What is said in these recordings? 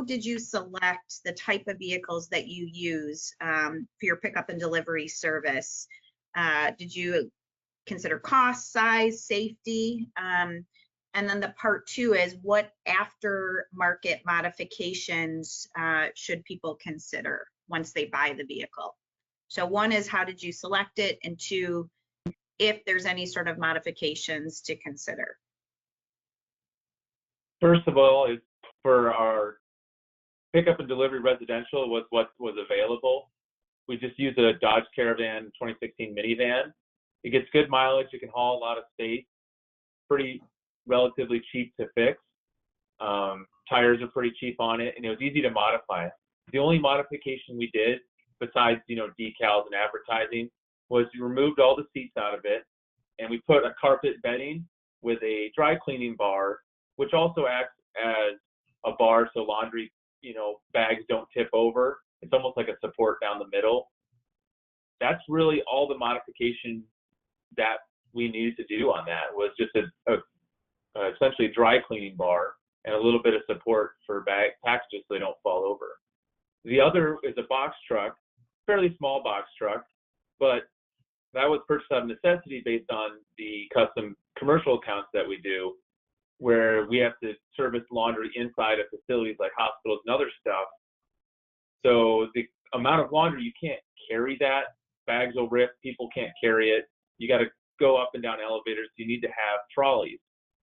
did you select the type of vehicles that you use for your pickup and delivery service? Did you consider cost, size, safety? And then the part two is, what aftermarket modifications should people consider once they buy the vehicle? So one is, how did you select it? And two, if there's any sort of modifications to consider. First of all, is for our pickup and delivery residential was what was available. We just used a Dodge Caravan 2016 minivan. It gets good mileage. It can haul a lot of space. Pretty relatively cheap to fix. Tires are pretty cheap on it, and it was easy to modify. The only modification we did, besides decals and advertising, was we removed all the seats out of it, and we put a carpet bedding with a dry cleaning bar, which also acts as a bar so laundry bags don't tip over. It's almost like a support down the middle. That's really all the modification that we needed to do on that, was just essentially a dry cleaning bar and a little bit of support for bag packages so they don't fall over. The other is a box truck, fairly small box truck, but that was purchased out of necessity based on the custom commercial accounts that we do, where we have to service laundry inside of facilities like hospitals and other stuff. So the amount of laundry, you can't carry that. Bags will rip, people can't carry it. You got to go up and down elevators. You need to have trolleys.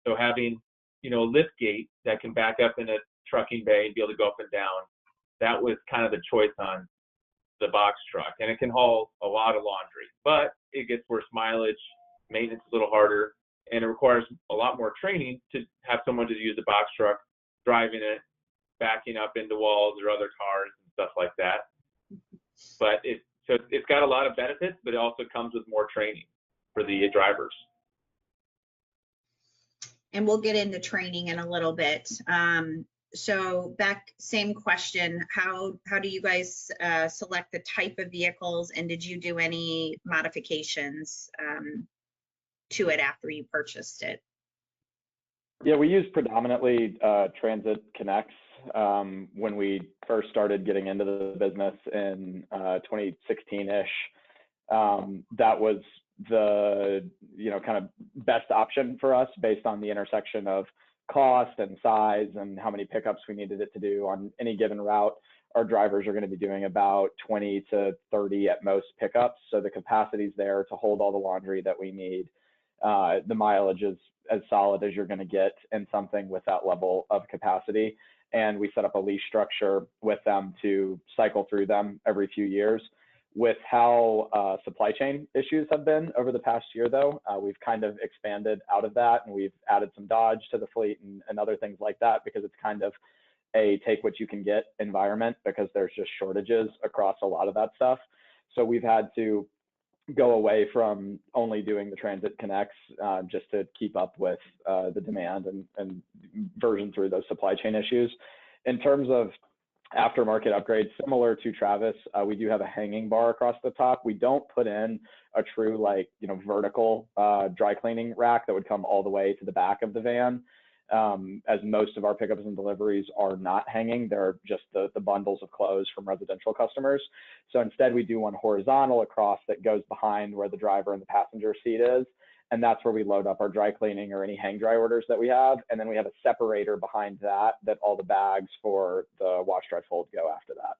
So having, a lift gate that can back up in a trucking bay and be able to go up and down, that was kind of the choice on the box truck. And it can haul a lot of laundry, but it gets worse mileage, maintenance is a little harder, and it requires a lot more training to have someone to use the box truck, driving it, backing up into walls or other cars and stuff like that. But it's got a lot of benefits, but it also comes with more training for the drivers. And we'll get into training in a little bit. So Beck, same question. How do you guys select the type of vehicles, and did you do any modifications to it after you purchased it? Yeah, we use predominantly Transit Connects when we first started getting into the business in 2016-ish. That was the kind of best option for us based on the intersection of cost and size and how many pickups we needed it to do on any given route. Our drivers are going to be doing about 20 to 30 at most pickups, so the capacity is there to hold all the laundry that we need. The mileage is as solid as you're going to get in something with that level of capacity, and we set up a lease structure with them to cycle through them every few years. With how supply chain issues have been over the past year, though, we've kind of expanded out of that, and we've added some Dodge to the fleet and other things like that, because it's kind of a take what you can get environment, because there's just shortages across a lot of that stuff. So we've had to go away from only doing the Transit Connects just to keep up with the demand and version through those supply chain issues. In terms of aftermarket upgrades, similar to Travis, we do have a hanging bar across the top. We don't put in a true vertical dry cleaning rack that would come all the way to the back of the van, as most of our pickups and deliveries are not hanging. They're just the bundles of clothes from residential customers. So instead, we do one horizontal across that goes behind where the driver and the passenger seat is. And that's where we load up our dry cleaning or any hang dry orders that we have. And then we have a separator behind that all the bags for the wash, dry, fold go after that.